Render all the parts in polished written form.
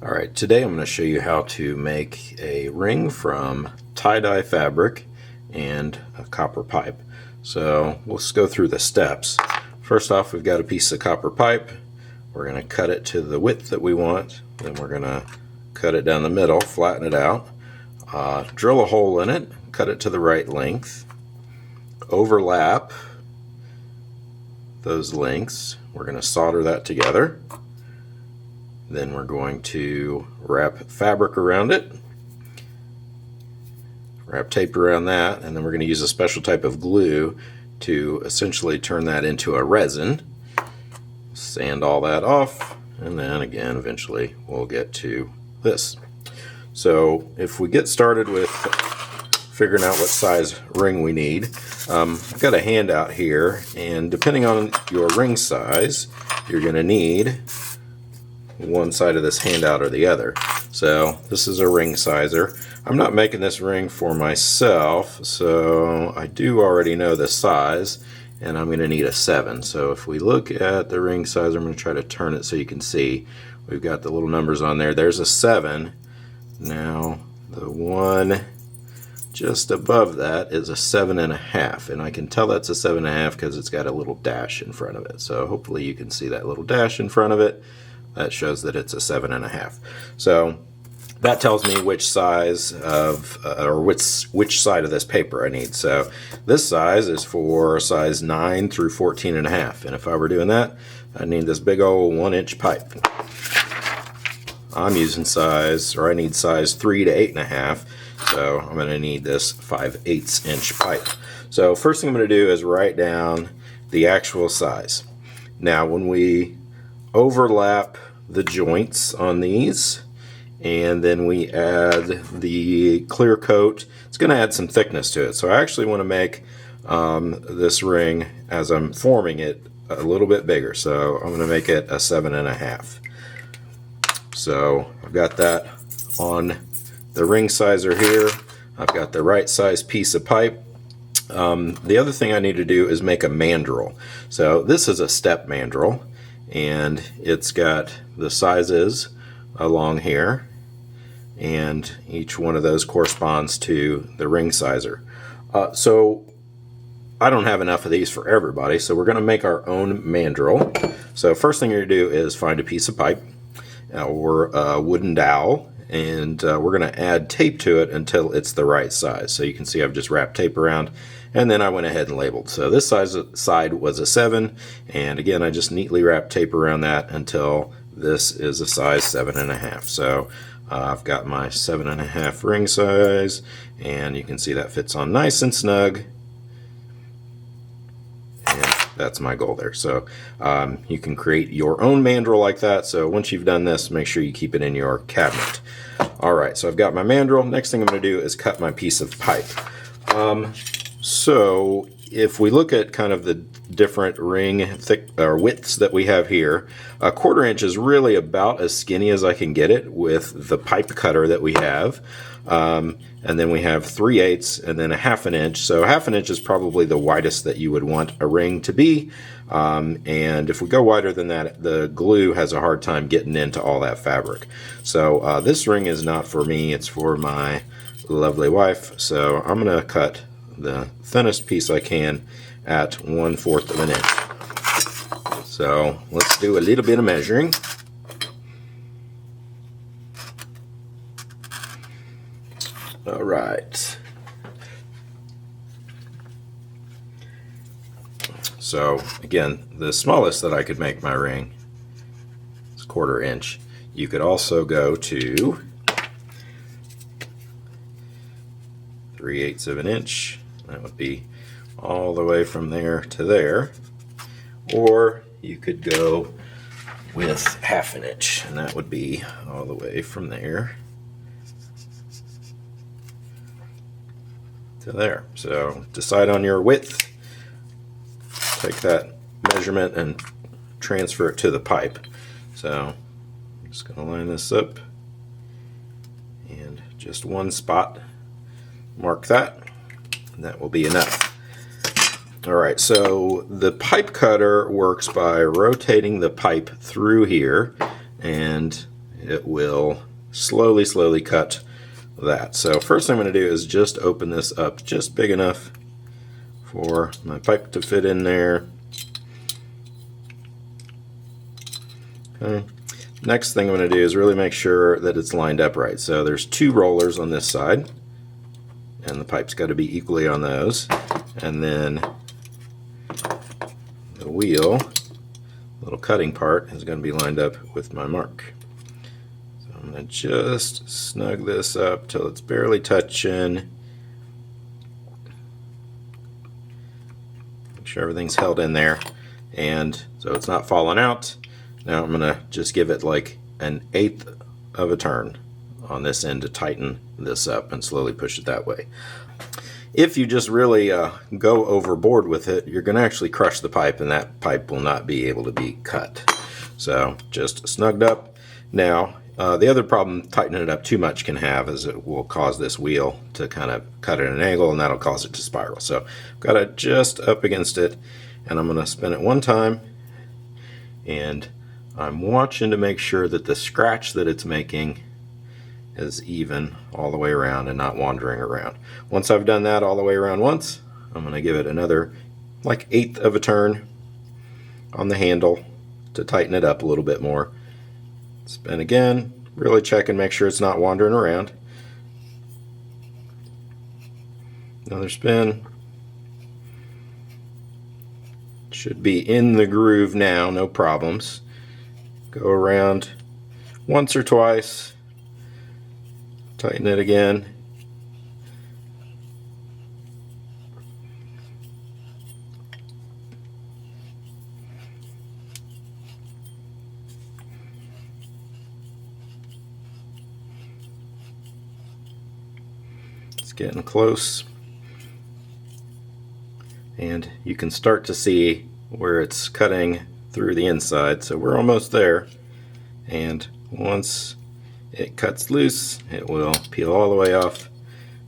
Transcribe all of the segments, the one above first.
Alright, today I'm going to show you how to make a ring from tie-dye fabric and a copper pipe. So let's go through the steps. First off, we've got a piece of copper pipe. We're going to cut it to the width that we want. Then we're going to cut it down the middle, flatten it out, drill a hole in it, cut it to the right length, overlap those lengths. We're going to solder that together. Then we're going to wrap fabric around it, wrap tape around that, and then we're going to use a special type of glue to essentially turn that into a resin. Sand all that off, and then again eventually we'll get to this. So if we get started with figuring out what size ring we need, I've got a handout here, and depending on your ring size you're going to need one side of this handout or the other. So this is a ring sizer. I'm not making this ring for myself, so I do already know the size, and I'm going to need a 7. So if we look at the ring size, I'm going to try to turn it so you can see. We've got the little numbers on there. There's a 7. Now the one just above that is a 7.5, and I can tell that's a 7.5 because it's got a little dash in front of it. So hopefully you can see that little dash in front of it. That shows that it's a 7.5. So that tells me which size of, or which side of this paper I need. So this size is for size 9 through 14.5. And if I were doing that, I need this big old 1-inch pipe. I'm using size, or I need size 3 to 8.5. So I'm going to need this 5/8 inch pipe. So first thing I'm going to do is write down the actual size. Now when we overlap the joints on these, and then we add the clear coat, it's going to add some thickness to it. So I actually want to make this ring, as I'm forming it, a little bit bigger. So I'm going to make it a 7.5. So I've got that on the ring sizer here. I've got the right size piece of pipe. The other thing I need to do is make a mandrel. So this is a step mandrel, and it's got the sizes along here, and each one of those corresponds to the ring sizer. So I don't have enough of these for everybody, so we're going to make our own mandrel. So first thing you're going to do is find a piece of pipe or a wooden dowel, and we're going to add tape to it until it's the right size. So you can see I've just wrapped tape around, and then I went ahead and labeled. So this side was a 7, and again I just neatly wrapped tape around that until this is a size 7.5. So I've got my 7.5 ring size, and you can see that fits on nice and snug. That's my goal there. So you can create your own mandrel like that. So once you've done this, make sure you keep it in your cabinet. Alright, so I've got my mandrel. Next thing I'm going to do is cut my piece of pipe. So if we look at kind of the different ring thick or widths that we have here, a 1/4 inch is really about as skinny as I can get it with the pipe cutter that we have. And then we have 3/8 and then a 1/2 inch. So 1/2 inch is probably the widest that you would want a ring to be. And if we go wider than that, the glue has a hard time getting into all that fabric. So this ring is not for me, it's for my lovely wife. So I'm going to cut the thinnest piece I can at 1/4 of an inch. So let's do a little bit of measuring. Alright, so again, the smallest that I could make my ring is 1/4 inch. You could also go to 3/8 of an inch. That would be all the way from there to there. Or you could go with 1/2 inch, and that would be all the way from there to there. So decide on your width, take that measurement and transfer it to the pipe. So I'm just going to line this up, and just one spot, mark that, and that will be enough. Alright, so the pipe cutter works by rotating the pipe through here, and it will slowly cut that. So first thing I'm going to do is just open this up just big enough for my pipe to fit in there. Okay. Next thing I'm going to do is really make sure that it's lined up right. So there's 2 rollers on this side, and the pipe's got to be equally on those. And then the wheel, little cutting part, is going to be lined up with my mark. So I'm going to just snug this up till it's barely touching. Make sure everything's held in there, and so it's not falling out. Now I'm going to just give it like 1/8 of a turn on this end to tighten this up and slowly push it that way. If you just really go overboard with it, you're going to actually crush the pipe, and that pipe will not be able to be cut. So just snugged up. Now the other problem tightening it up too much can have is it will cause this wheel to kind of cut at an angle, and that'll cause it to spiral. So I've got it just up against it, and I'm going to spin it one time, and I'm watching to make sure that the scratch that it's making is even all the way around and not wandering around. Once I've done that all the way around once, I'm going to give it another like 1/8 of a turn on the handle to tighten it up a little bit more. Spin again, really check and make sure it's not wandering around. Another spin. Should be in the groove now, no problems. Go around once or twice, tighten it again. It's getting close, and you can start to see where it's cutting through the inside, so we're almost there. And once it cuts loose, it will peel all the way off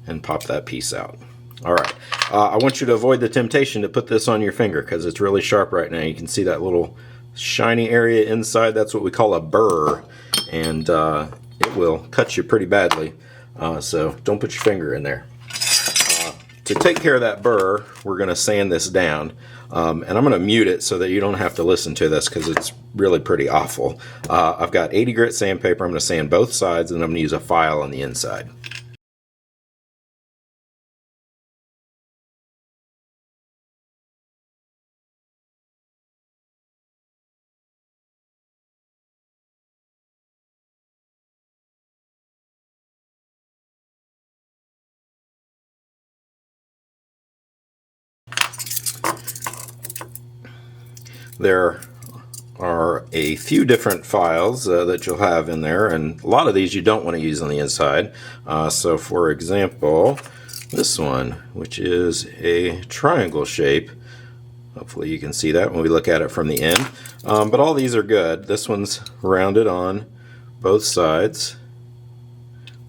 and pop that piece out. Alright, I want you to avoid the temptation to put this on your finger because it's really sharp right now. You can see that little shiny area inside. That's what we call a burr, and it will cut you pretty badly, so don't put your finger in there. To take care of that burr, we're going to sand this down, and I'm going to mute it so that you don't have to listen to this because it's really pretty awful. I've got 80 grit sandpaper. I'm going to sand both sides, and I'm going to use a file on the inside. There are a few different files that you'll have in there, and a lot of these you don't want to use on the inside. So for example, this one, which is a triangle shape. Hopefully you can see that when we look at it from the end. But all these are good. This one's rounded on both sides.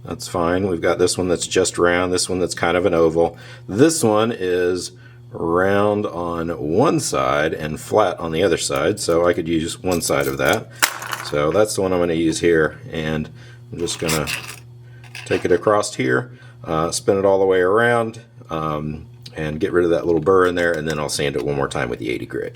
That's fine. We've got this one that's just round, this one that's kind of an oval. This one is round on one side and flat on the other side, so I could use one side of that. So that's the one I'm going to use here, and I'm just going to take it across here, spin it all the way around, and get rid of that little burr in there, and then I'll sand it one more time with the 80 grit.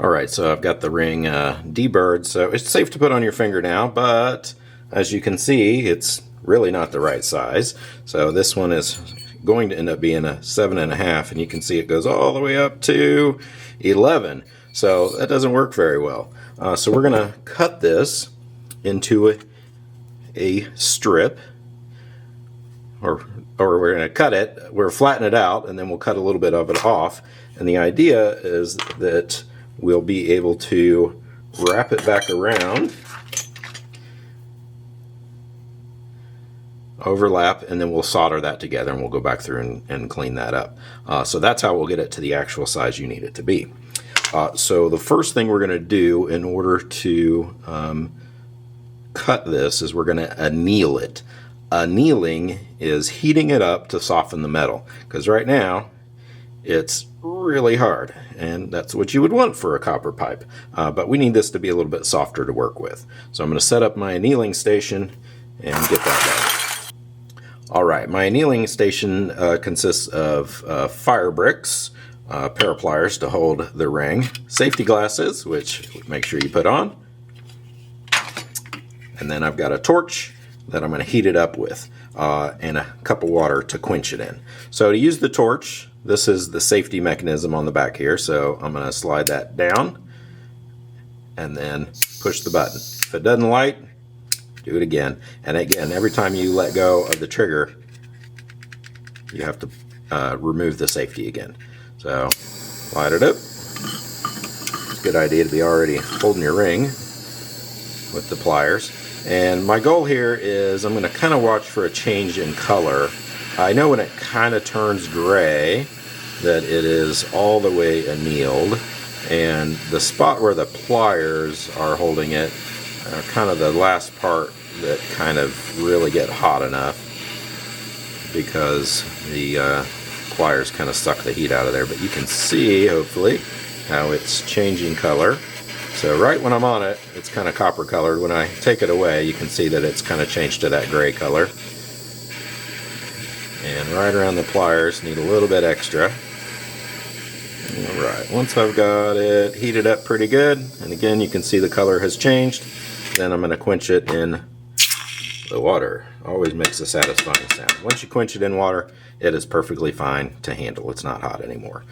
Alright, so I've got the ring deburred, so it's safe to put on your finger now, but as you can see, it's really not the right size. So this one is going to end up being a 7.5, and you can see it goes all the way up to 11. So that doesn't work very well. So we're going to cut this into a strip, or we're going to cut it, we'll flatten it out, and then we'll cut a little bit of it off. And the idea is that we'll be able to wrap it back around overlap, and then we'll solder that together, and we'll go back through and clean that up. So that's how we'll get it to the actual size you need it to be. So the first thing we're going to do in order to cut this is we're going to anneal it. Annealing is heating it up to soften the metal, because right now it's really hard, and that's what you would want for a copper pipe. But we need this to be a little bit softer to work with. So I'm going to set up my annealing station and get that done. Alright, my annealing station consists of fire bricks, a pair of pliers to hold the ring, safety glasses, which make sure you put on, and then I've got a torch that I'm going to heat it up with, and a cup of water to quench it in. So to use the torch, this is the safety mechanism on the back here, so I'm going to slide that down and then push the button. If it doesn't light, do it again. And again, every time you let go of the trigger, you have to remove the safety again. So light it up. It's a good idea to be already holding your ring with the pliers. And my goal here is I'm going to kind of watch for a change in color. I know when it kind of turns gray that it is all the way annealed, and the spot where the pliers are holding it are kind of the last part that kind of really get hot enough, because the pliers kind of suck the heat out of there. But you can see, hopefully, how it's changing color. So right when I'm on it, it's kind of copper colored. When I take it away, you can see that it's kind of changed to that gray color. And right around the pliers, need a little bit extra. Alright, once I've got it heated up pretty good, and again you can see the color has changed, then I'm going to quench it in the water. Always makes a satisfying sound. Once you quench it in water, it is perfectly fine to handle. It's not hot anymore.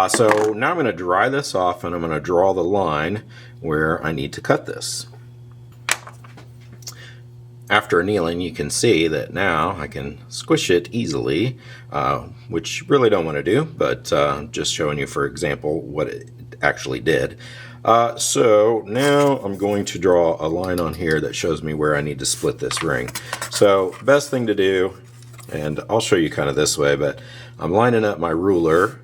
So now I'm going to dry this off, and I'm going to draw the line where I need to cut this. After annealing, you can see that now I can squish it easily, which you really don't want to do, but just showing you, for example, what it actually did. So now I'm going to draw a line on here that shows me where I need to split this ring. So best thing to do, and I'll show you kind of this way, but I'm lining up my ruler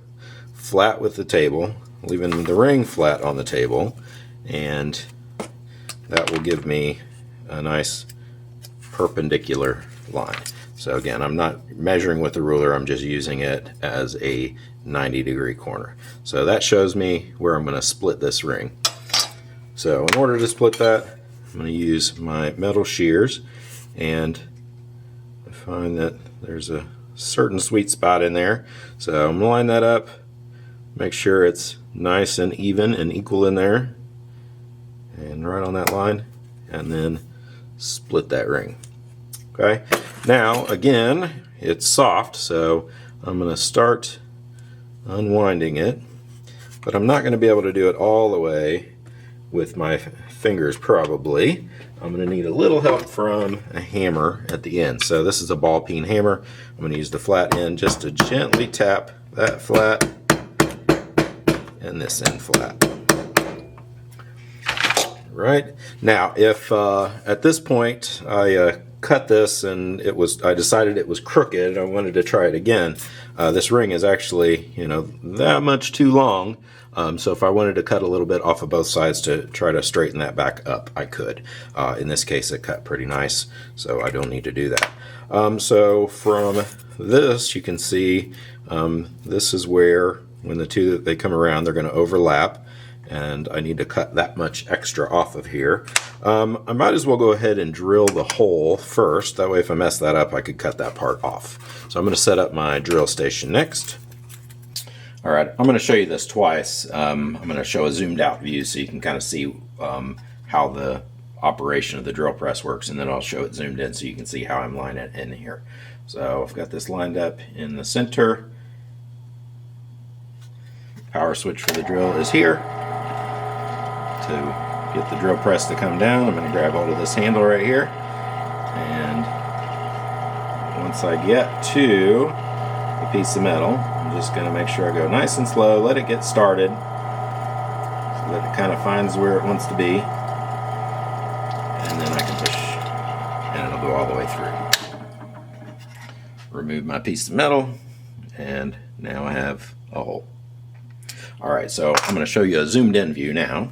flat with the table, leaving the ring flat on the table, and that will give me a nice perpendicular line. So again, I'm not measuring with the ruler, I'm just using it as a 90-degree corner. So that shows me where I'm going to split this ring. So in order to split that, I'm going to use my metal shears, and I find that there's a certain sweet spot in there. So I'm going to line that up, make sure it's nice and even and equal in there, and right on that line, and then split that ring. Okay, now again, it's soft, so I'm going to start unwinding it, but I'm not going to be able to do it all the way with my fingers probably. I'm going to need a little help from a hammer at the end. So this is a ball peen hammer. I'm going to use the flat end just to gently tap that flat and this end flat. Right, now if at this point I cut this and I decided it was crooked, I wanted to try it again. This ring is actually, that much too long. So if I wanted to cut a little bit off of both sides to try to straighten that back up, I could. In this case, it cut pretty nice, so I don't need to do that. So from this, you can see this is where, when the two they come around, they're going to overlap, and I need to cut that much extra off of here. I might as well go ahead and drill the hole first. That way if I mess that up, I could cut that part off. So I'm going to set up my drill station next. Alright, I'm going to show you this twice. I'm going to show a zoomed out view so you can kind of see how the operation of the drill press works, and then I'll show it zoomed in so you can see how I'm lining it in here. So I've got this lined up in the center. Power switch for the drill is here. To get the drill press to come down, I'm going to grab hold of this handle right here, and once I get to the piece of metal, I'm just going to make sure I go nice and slow, let it get started so that it kind of finds where it wants to be, and then I can push and it'll go all the way through. remove my piece of metal, and now I have a hole. Alright, so I'm going to show you a zoomed in view now.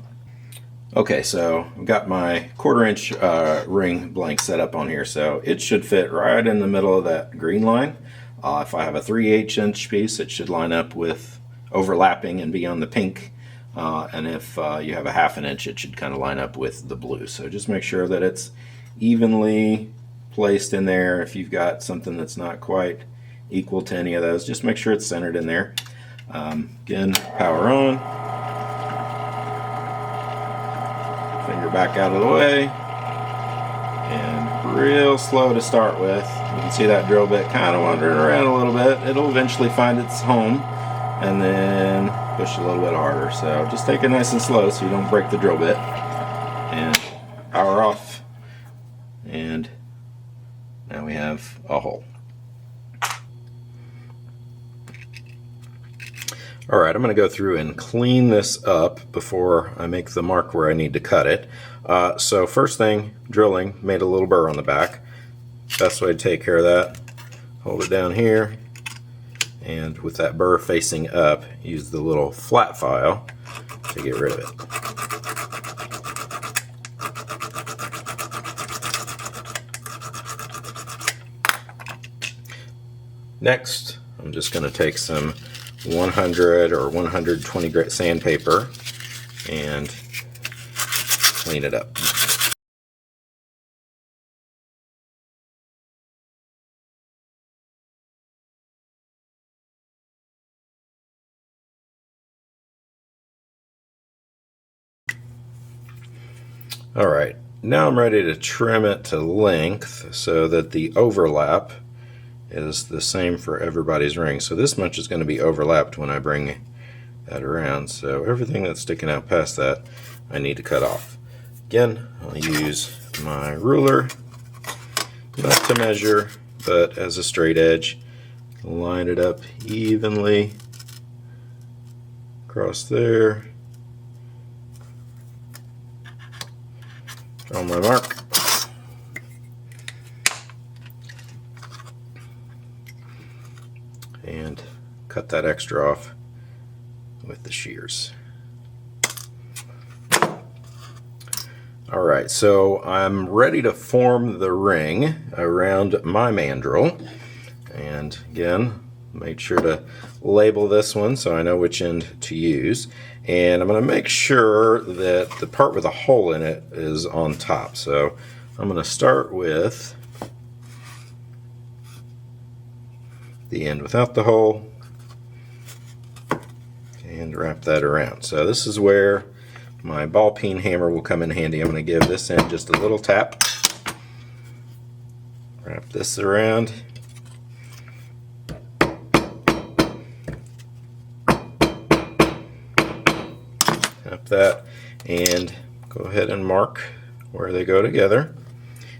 Okay, so I've got my 1/4 inch ring blank set up on here, so it should fit right in the middle of that green line. If I have a 3/8 inch piece, it should line up with overlapping and be on the pink. And if you have a 1/2 inch, it should kind of line up with the blue. So just make sure that it's evenly placed in there. If you've got something that's not quite equal to any of those, just make sure it's centered in there. Again, power on. Finger back out of the way. And real slow to start with. You can see that drill bit kind of wandering around a little bit. It'll eventually find its home, and then push a little bit harder. So just take it nice and slow so you don't break the drill bit. And power off. And now we have a hole. Alright, I'm going to go through and clean this up before I make the mark where I need to cut it. So first thing, drilling, made a little burr on the back. Best way to take care of that, hold it down here, and with that burr facing up, use the little flat file to get rid of it. Next, I'm just going to take some 100 or 120 grit sandpaper and clean it up. Alright, now I'm ready to trim it to length so that the overlap is the same for everybody's ring. So this much is going to be overlapped when I bring that around. So everything that's sticking out past that, I need to cut off. Again, I'll use my ruler, not to measure, but as a straight edge. Line it up evenly across there. Draw my mark. And cut that extra off with the shears. Alright, so I'm ready to form the ring around my mandrel. And again, made sure to label this one so I know which end to use. And I'm going to make sure that the part with a hole in it is on top. So I'm going to start with the end without the hole and wrap that around. So this is where my ball peen hammer will come in handy. I'm going to give this end just a little tap, wrap this around, tap that, and go ahead and mark where they go together.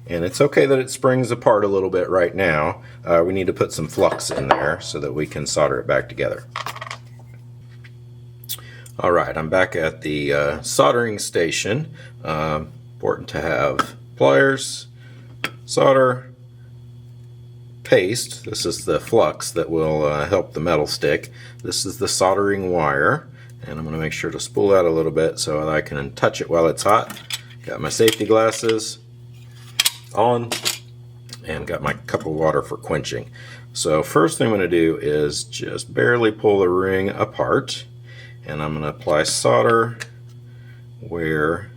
And it's okay that it springs apart a little bit right now. We need to put some flux in there so that we can solder it back together. Alright, I'm back at the soldering station. Important to have pliers, solder, paste. This is the flux that will help the metal stick. This is the soldering wire. And I'm going to make sure to spool out a little bit so that I can touch it while it's hot. Got my safety glasses on, and got my cup of water for quenching. So first thing I'm going to do is just barely pull the ring apart, and I'm going to apply solder where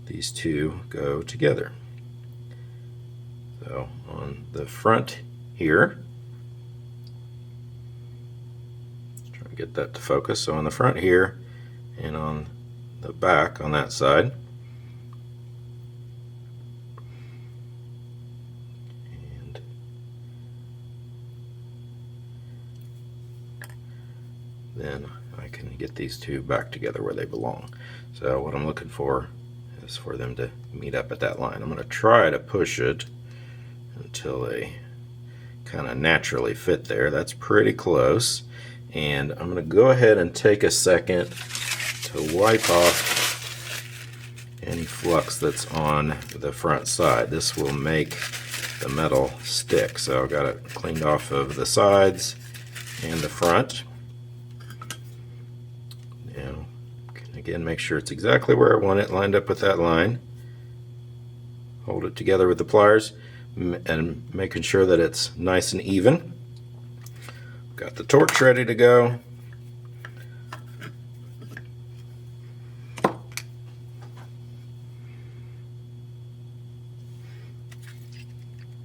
these two go together. So on the front here, try to get that to focus. So on the front here and on the back on that side. Then I can get these two back together where they belong. So what I'm looking for is for them to meet up at that line. I'm going to try to push it until they kind of naturally fit there. That's pretty close. And I'm going to go ahead and take a second to wipe off any flux that's on the front side. This will make the metal stick. So I've got it cleaned off of the sides and the front. Now, again, make sure it's exactly where I want it, lined up with that line. Hold it together with the pliers and making sure that it's nice and even. Got the torch ready to go.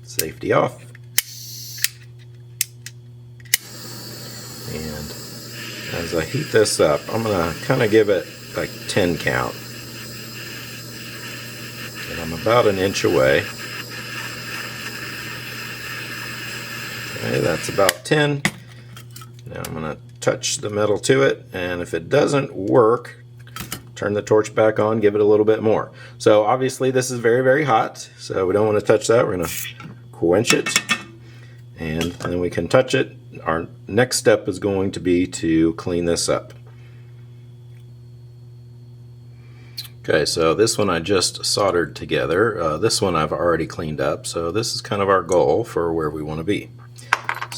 Safety off. And as I heat this up, I'm going to kind of give it like 10 count. And I'm about an inch away. Okay, that's about 10. Now I'm going to touch the metal to it, and if it doesn't work, turn the torch back on, give it a little bit more. So obviously this is very, very hot, so we don't want to touch that. We're going to quench it, and then we can touch it. Our next step is going to be to clean this up. Okay, so this one I just soldered together. This one I've already cleaned up, so this is kind of our goal for where we want to be.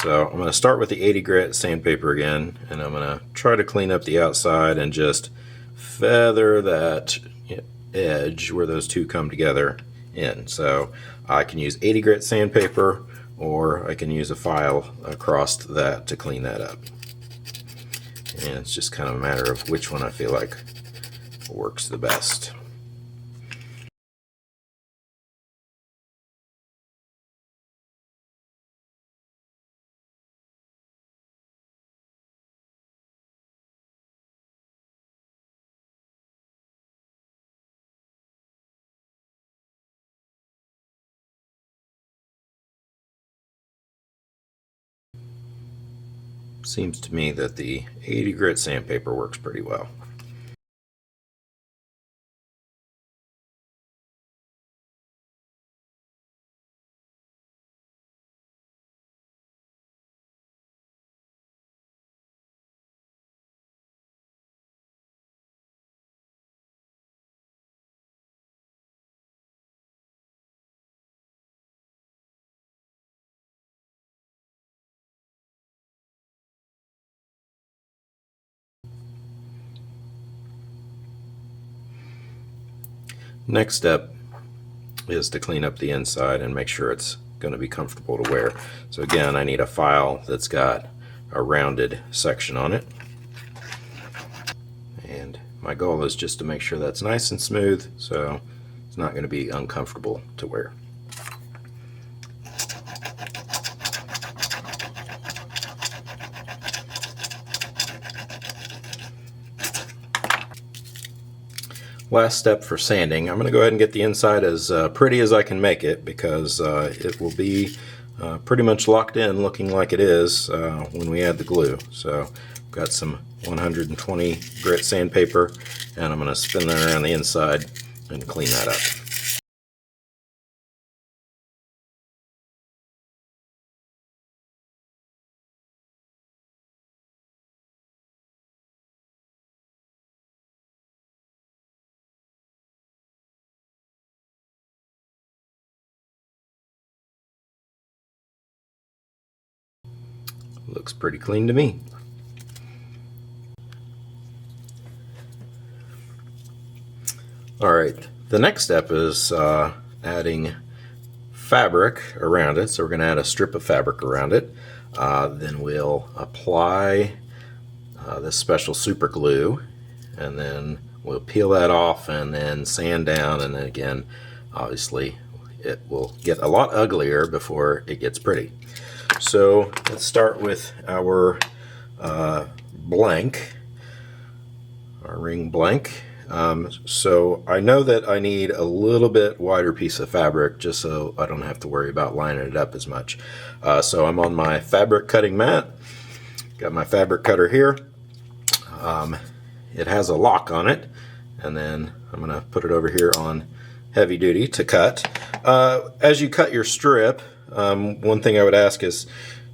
So I'm going to start with the 80 grit sandpaper again, and I'm going to try to clean up the outside and just feather that edge where those two come together in. So I can use 80 grit sandpaper, or I can use a file across that to clean that up. And it's just kind of a matter of which one I feel like works the best. Seems to me that the 80 grit sandpaper works pretty well. Next step is to clean up the inside and make sure it's going to be comfortable to wear. So again, I need a file that's got a rounded section on it. And my goal is just to make sure that's nice and smooth, so it's not going to be uncomfortable to wear. Last step for sanding. I'm going to go ahead and get the inside as pretty as I can make it, because it will be pretty much locked in looking like it is when we add the glue. So I've got some 120 grit sandpaper, and I'm going to spin that around the inside and clean that up. Looks pretty clean to me. Alright, the next step is adding fabric around it. So we're going to add a strip of fabric around it. Then we'll apply this special super glue, and then we'll peel that off and then sand down, and then again, obviously it will get a lot uglier before it gets pretty. So let's start with our blank, our ring blank. So I know that I need a little bit wider piece of fabric just so I don't have to worry about lining it up as much. So I'm on my fabric cutting mat. Got my fabric cutter here. It has a lock on it, and then I'm going to put it over here on heavy duty to cut. As you cut your strip, one thing I would ask is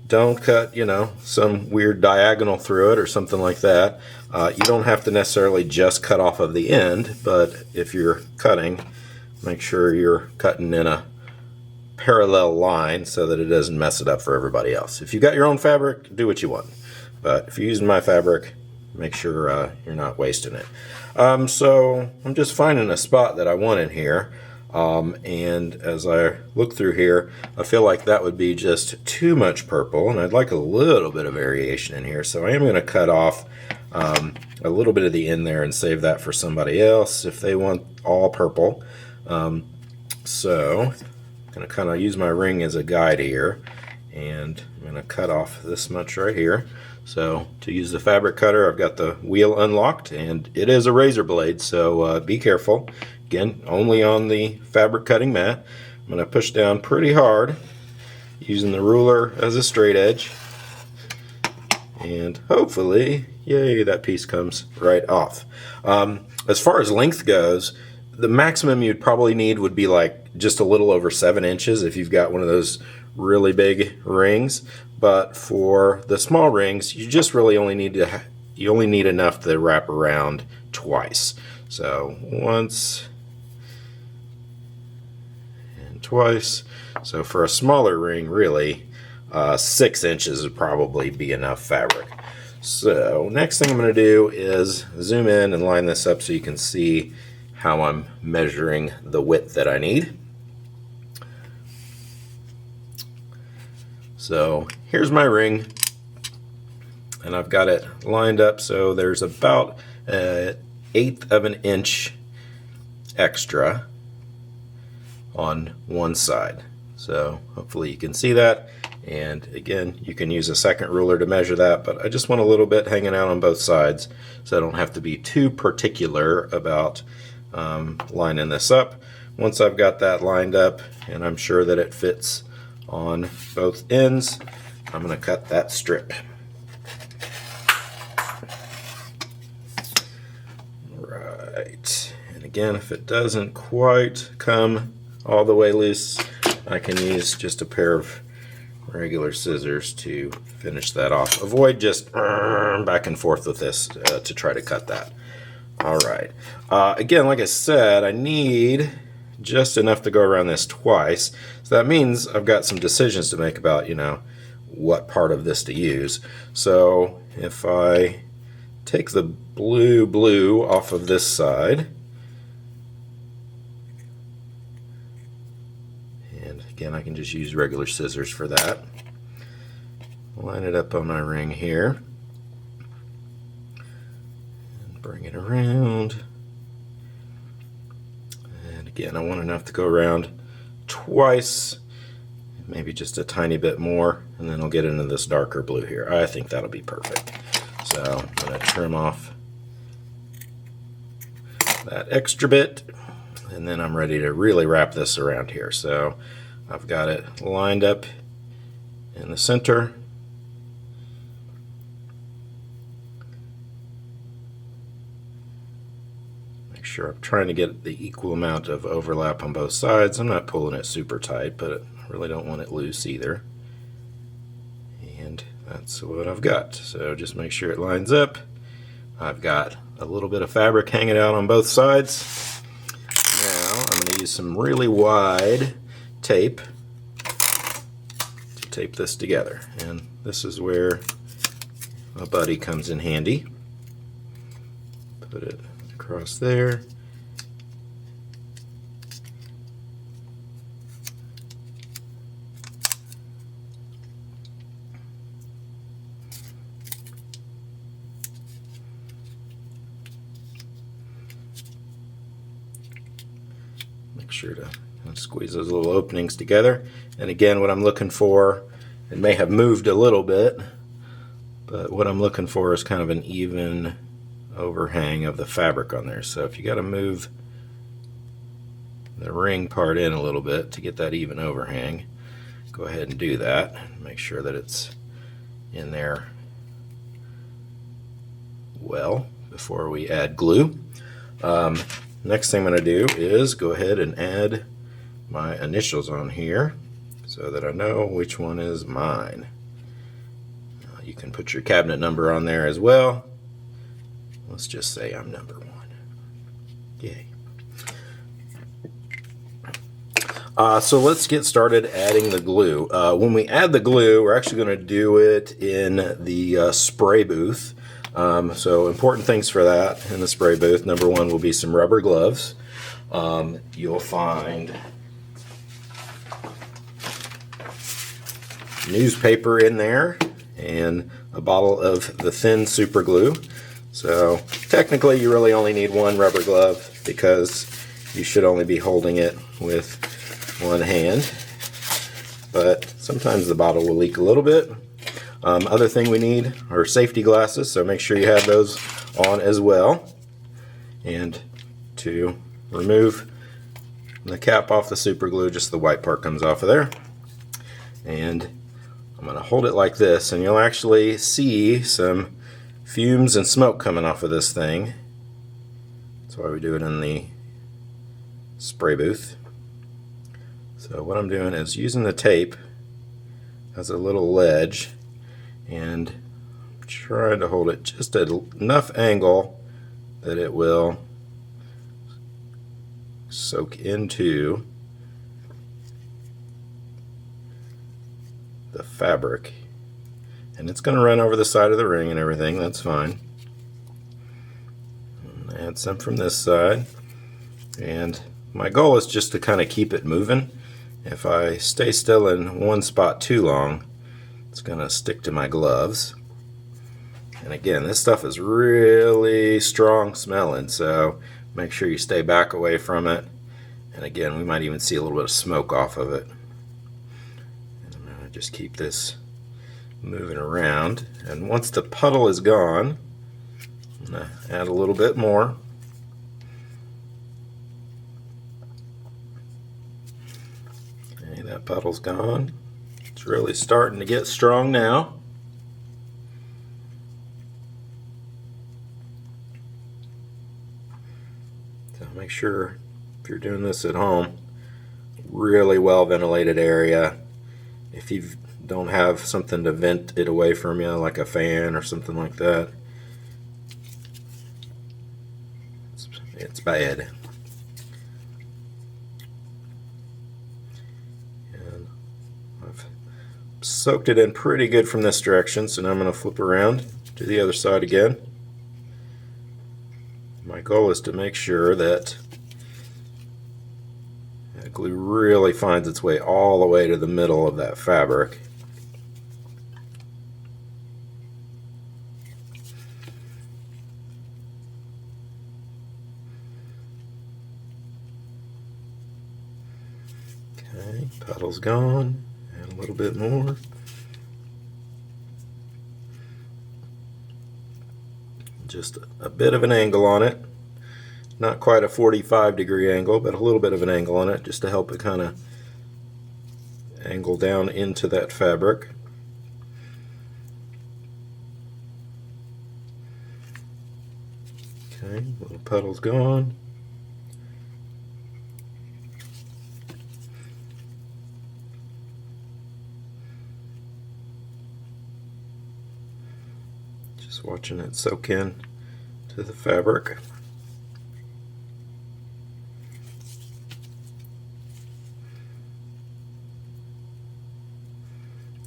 don't cut, some weird diagonal through it or something like that. You don't have to necessarily just cut off of the end, but if you're cutting, make sure you're cutting in a parallel line so that it doesn't mess it up for everybody else. If you've got your own fabric, do what you want. But if you're using my fabric, make sure you're not wasting it. So I'm just finding a spot that I want in here. And as I look through here, I feel like that would be just too much purple, and I'd like a little bit of variation in here. So I am going to cut off a little bit of the end there and save that for somebody else if they want all purple. So I'm going to kind of use my ring as a guide here, and I'm going to cut off this much right here. So to use the fabric cutter, I've got the wheel unlocked, and it is a razor blade, so be careful. Again, only on the fabric cutting mat. I'm going to push down pretty hard using the ruler as a straight edge, and hopefully, yay, that piece comes right off. As far as length goes, the maximum you'd probably need would be like just a little over 7 inches if you've got one of those really big rings. But for the small rings, you just really only need enough to wrap around twice. So once and twice. So for a smaller ring, really, 6 inches would probably be enough fabric. So next thing I'm going to do is zoom in and line this up so you can see how I'm measuring the width that I need. So here's my ring, and I've got it lined up so there's about 1/8 of an inch extra on one side. So hopefully you can see that, and again, you can use a second ruler to measure that, but I just want a little bit hanging out on both sides so I don't have to be too particular about lining this up. Once I've got that lined up and I'm sure that it fits on both ends, I'm going to cut that strip. Right, and again, if it doesn't quite come all the way loose, I can use just a pair of regular scissors to finish that off. Avoid just back and forth with this to try to cut that. Alright, again, like I said, I need just enough to go around this twice. So that means I've got some decisions to make about, what part of this to use. So if I take the blue off of this side, and again, I can just use regular scissors for that. Line it up on my ring here. And bring it around. Again, I want enough to go around twice, maybe just a tiny bit more, and then I'll get into this darker blue here. I think that'll be perfect. So I'm going to trim off that extra bit, and then I'm ready to really wrap this around here. So I've got it lined up in the center. Sure, I'm trying to get the equal amount of overlap on both sides. I'm not pulling it super tight, but I really don't want it loose either. And that's what I've got. So just make sure it lines up. I've got a little bit of fabric hanging out on both sides. Now I'm going to use some really wide tape to tape this together. And this is where my buddy comes in handy. Put it across there. Make sure to squeeze those little openings together. And again, what I'm looking for, it may have moved a little bit, but what I'm looking for is kind of an even overhang of the fabric on there. So if you got to move the ring part in a little bit to get that even overhang, go ahead and do that. Make sure that it's in there well before we add glue. Next thing I'm going to do is go ahead and add my initials on here so that I know which one is mine. You can put your cabinet number on there as well. Let's just say I'm number 1. Yay. So let's get started adding the glue. When we add the glue, we're actually going to do it in the spray booth. So important things for that in the spray booth. Number one will be some rubber gloves. You'll find newspaper in there and a bottle of the thin super glue. So technically you really only need one rubber glove because you should only be holding it with one hand, but sometimes the bottle will leak a little bit. Other thing we need are safety glasses, so make sure you have those on as well. And to remove the cap off the super glue, just the white part comes off of there. And I'm going to hold it like this, and you'll actually see some fumes and smoke coming off of this thing. That's why we do it in the spray booth. So what I'm doing is using the tape as a little ledge and trying to hold it just at enough angle that it will soak into the fabric. And it's going to run over the side of the ring and everything, that's fine. Add some from this side. And my goal is just to kind of keep it moving. If I stay still in one spot too long, it's going to stick to my gloves. And again, this stuff is really strong smelling, so make sure you stay back away from it. And again, we might even see a little bit of smoke off of it. And I'm going to just keep this moving around. And once the puddle is gone, I'm going to add a little bit more. That puddle's gone. It's really starting to get strong now. So make sure, if you're doing this at home, really well ventilated area. If you don't have something to vent it away from you, like a fan or something like that, it's bad. Soaked it in pretty good from this direction, so now I'm going to flip around to the other side again. My goal is to make sure that that glue really finds its way all the way to the middle of that fabric. Okay, puddle's gone. Add a little bit more. Just a bit of an angle on it. Not quite a 45-degree angle, but a little bit of an angle on it just to help it kind of angle down into that fabric. Okay, little puddle's gone. Just watching it soak in to the fabric.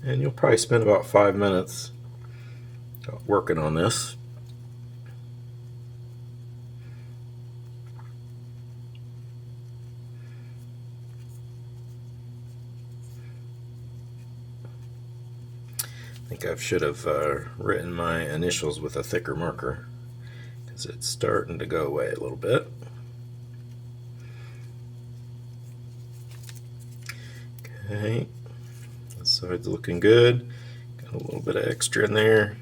And you'll probably spend about 5 minutes working on this. I think I should have written my initials with a thicker marker because it's starting to go away a little bit. Okay, this side's looking good. Got a little bit of extra in there.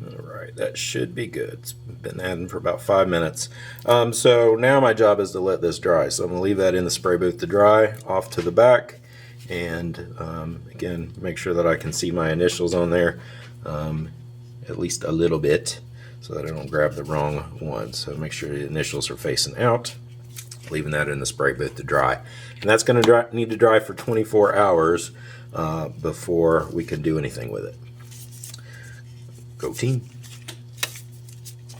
Alright, that should be good. It's been adding for about 5 minutes. So now my job is to let this dry. So I'm going to leave that in the spray booth to dry, off to the back. And again, make sure that I can see my initials on there at least a little bit so that I don't grab the wrong one. So make sure the initials are facing out. Leaving that in the spray booth to dry. And that's going to need to dry for 24 hours before we can do anything with it. Go team!